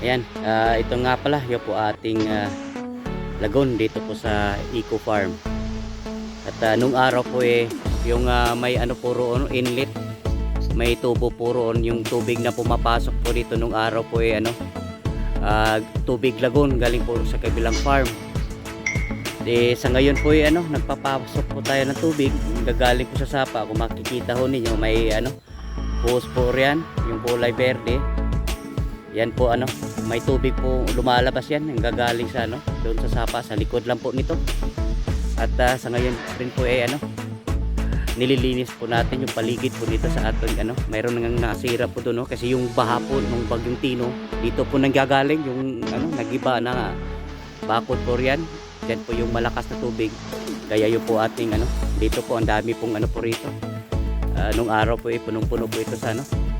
Ayan, ito nga pala yung po ating lagoon dito po sa Eco Farm. At nung araw po yung may ano po roon, inlet, may tubo po roon, yung tubig na pumapasok po dito nung araw po tubig lagoon galing po sa kabilang farm. Sa ngayon po nagpapasok po tayo ng tubig gagaling po sa sapa. Kung makikita ho ninyo, may hose po riyan, yung kulay berde. Yan po may tubig po lumalabas yan, ang gagaling sa doon sa sapa, sa likod lang po nito. At sa ngayon rin po nililinis po natin yung paligid po dito sa ating mayroon nang nasira po doon kasi yung baha po nung bagyong Tino dito po nanggagaling yung nagiba na bakod po riyan. Diyan po yung malakas na tubig, kaya yung po ating dito po ang dami pong po rito. Nung araw po punong-puno po ito sa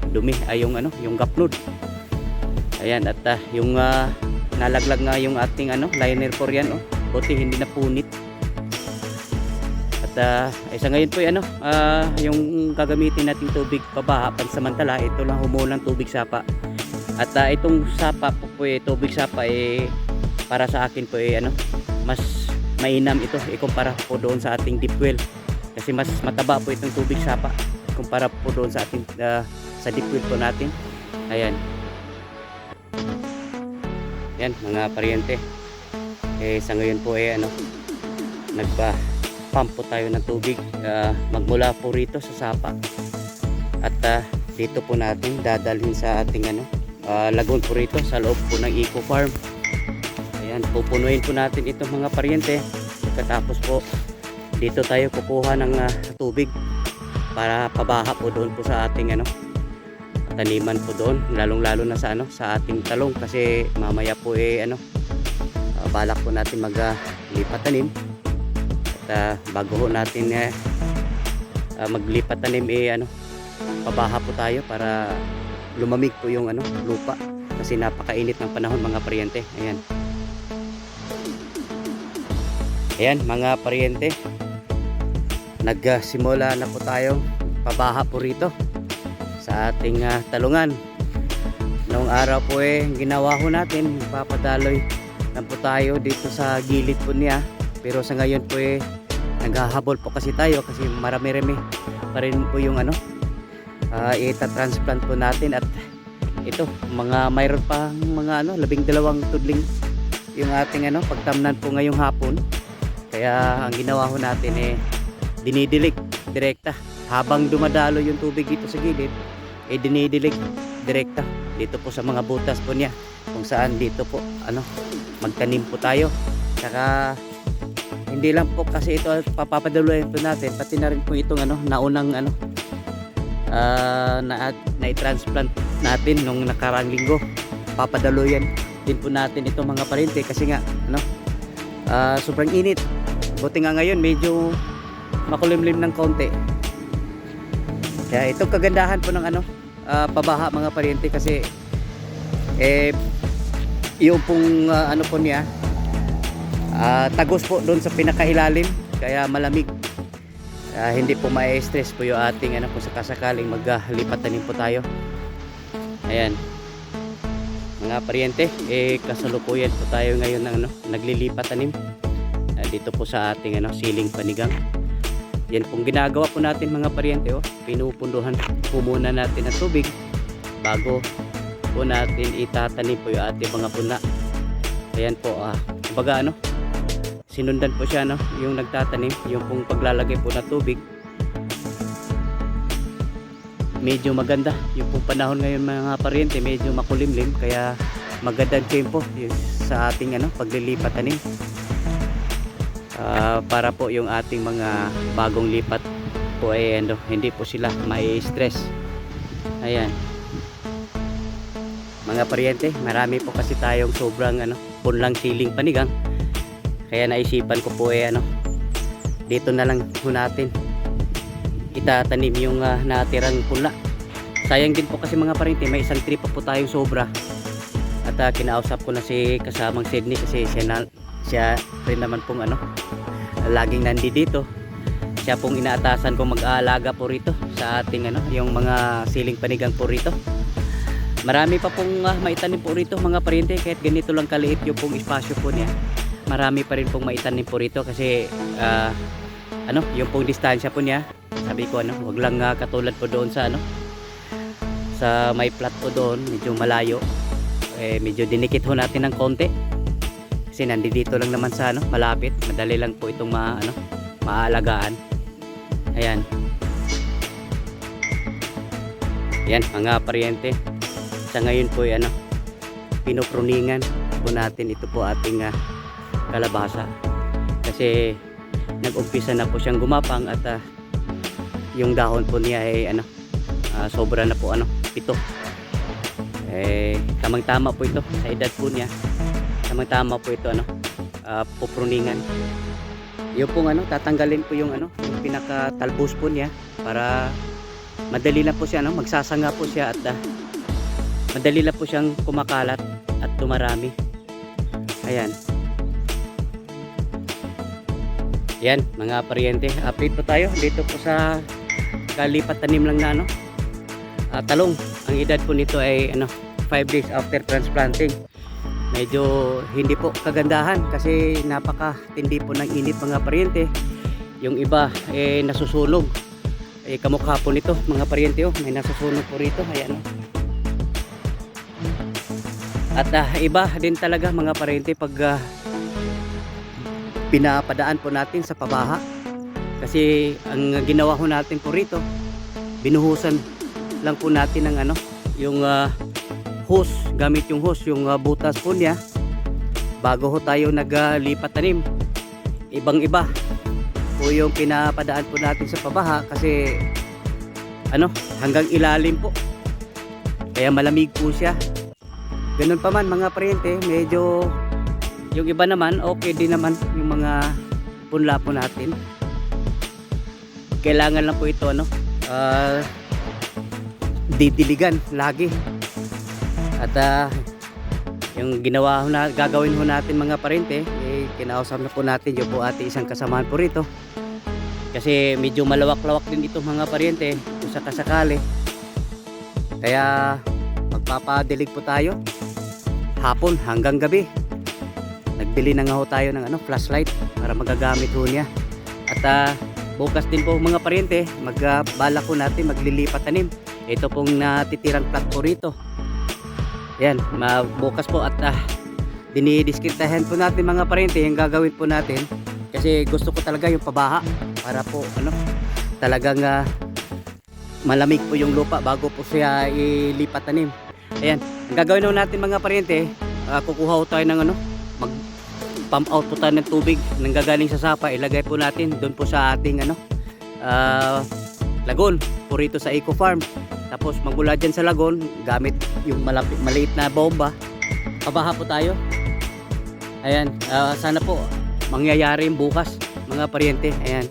dumi ay yung gapnod. Ayan, at yung nalaglag nga yung ating liner po riyan, buti hindi na punit. At sa ngayon po yung gagamitin nating tubig pabaha pansamantala, ito lang humulang tubig sapa. At itong sapa po tubig sapa para sa akin po mas mainam ito ikumpara po doon sa ating deep well, kasi mas mataba po itong tubig sapa kumpara po doon sa ating sa deep well po natin. Ayan, yan mga paryente, sa ngayon po nagpa-pump po tayo ng tubig magmula po rito sa sapa at dito po natin dadalhin sa ating lagoon po rito sa loob po ng Eco Farm. Ayan, pupunuin po natin ito mga paryente. Pagkatapos po dito tayo kukuha ng tubig para pabaha po doon po sa ating taniman po doon, lalong lalo na sa sa ating talong, kasi mamaya po balak po natin maglipat tanim. At bago ho natin maglipat tanim pabaha po tayo para lumamig po yung lupa, kasi napakainit ng panahon mga paryente. Ayan mga paryente, nagsimula na po tayo pabaha po rito sa ating talungan. Noong araw po ginawa ho natin, papadaloy na po tayo dito sa gilid po niya, pero sa ngayon po naghahabol po kasi tayo kasi marami-rami pa rin po yung ita-transplant po natin. At ito mayroon pa mga 12 tudling yung ating pagtamnan po ngayong hapon. Kaya ang ginawa ho natin dinidilig direkta habang dumadalo yung tubig dito sa gilid, dinidilig direkta dito po sa mga butas po niya kung saan dito po magtanim po tayo. Saka hindi lang po kasi ito papapadaloyin po natin, pati na rin po itong naunang na-transplant natin nung nakarang linggo, papadaloyan din po natin ito mga paryente kasi nga sobrang init. Buti nga ngayon medyo makulimlim ng konti. Kaya itong kagandahan po ng pabaha mga paryente, kasi yung pong po niya tagos po doon sa pinakailalim, kaya malamig. Hindi po ma-stress po yung ating kung sakasakaling maglipat tanim po tayo. Ayan mga paryente, kasalukuyan po tayo ngayon ng naglilipat tanim dito po sa ating siling panigang. Yan pong ginagawa po natin mga paryente, pinupunduhan po muna natin ng tubig bago po natin itatanim po yung ating mga puna. Ayan po, kumbaga sinundan po siya yung nagtatanim, yung pong paglalagay po ng tubig. Medyo maganda yung pong panahon ngayon mga paryente, medyo makulimlim, kaya magandang tempo sa ating paglilipat tanim para po yung ating mga bagong lipat po hindi po sila mai-stress. Ayan mga paryente, marami po kasi tayong sobrang punlang siling panigang, kaya naisipan ko po dito na lang po natin itatanim yung natirang punla. Sayang din po kasi mga paryente, may isang trip pa po tayong sobra. At kinausap ko na si kasamang Sydney kasi siya rin naman pong laging nandito. Siya pong inaatasan kong mag-aalaga po rito sa ating yung mga siling panigang po rito. Marami pa pong maitanim po rito mga paryente, kahit ganito lang kaliit yung pong espasyo po niya. Marami pa rin pong maitanim po rito kasi yung pong distansya po niya. Sabi ko wag lang katulad po doon sa sa may plat po doon, medyo malayo. Medyo dinikit ho natin ng konti. Kasi nandito lang naman sa malapit, madali lang po itong maaalagaan. Ayan. Yan mga paryente. Sa ngayon po pinupruningan po natin ito po ating kalabasa. Kasi nag-umpisa na po siyang gumapang at yung dahon po niya ay sobra na po pito. Tamang-tama po ito sa edad po niya. Tamang-tama po ito pupruningan. Yung pong tatanggalin po yung pinaka-talbos po niya para madali lang po siya magsasanga po siya at madali lang po siyang kumakalat at tumarami. Ayan. Yan mga paryente, update po tayo dito po sa kalipat tanim lang na talong. Ang edad po nito ay 5 days after transplanting. Medyo hindi po kagandahan kasi napakatindi po ng init mga paryente. Yung iba nasusunog. Kamukha po nito mga paryente, may nasusunog po rito. Ayan. At iba din talaga mga paryente pag pinapadaan po natin sa pabaha. Kasi ang ginawa ho natin po rito, binuhusan lang po natin ng yung hose, gamit yung hose, yung butas po niya bago ho tayo naglipat tanim. Ibang iba po yung pinapadaan po natin sa pabaha kasi hanggang ilalim po, kaya malamig po siya. Ganun pa man mga paryente, medyo yung iba naman okay din naman yung mga punla po natin. Kailangan lang po ito didiligan lagi. At yung gagawin ho natin mga paryente, kinausap na po natin yung po ating isang kasamahan po rito. Kasi medyo malawak-lawak din ito mga paryente kung sakasakali. Kaya magpapadilig po tayo hapon hanggang gabi. Nagbili na nga ho tayo ng flashlight para magagamit ho niya. At bukas din po mga paryente, magbala ko natin maglilipat tanim. Ito pong natitirang plat po rito. Yan, bukas po at dinidiskritahan po natin mga paryente yung gagawin po natin. Kasi gusto ko talaga yung pabaha para po talagang malamig po yung lupa bago po siya ilipat tanim. Ayan, ang gagawin natin mga paryente, kukuha tayo ng mag pump out po tayo ng tubig nang gagaling sa sapa, ilagay po natin doon po sa ating lagon po rito sa Eco Farm. Tapos magmula dyan sa lagon, gamit yung maliit na bomba, pabaha po tayo. Ayan, sana po mangyayari bukas mga paryente. Ayan.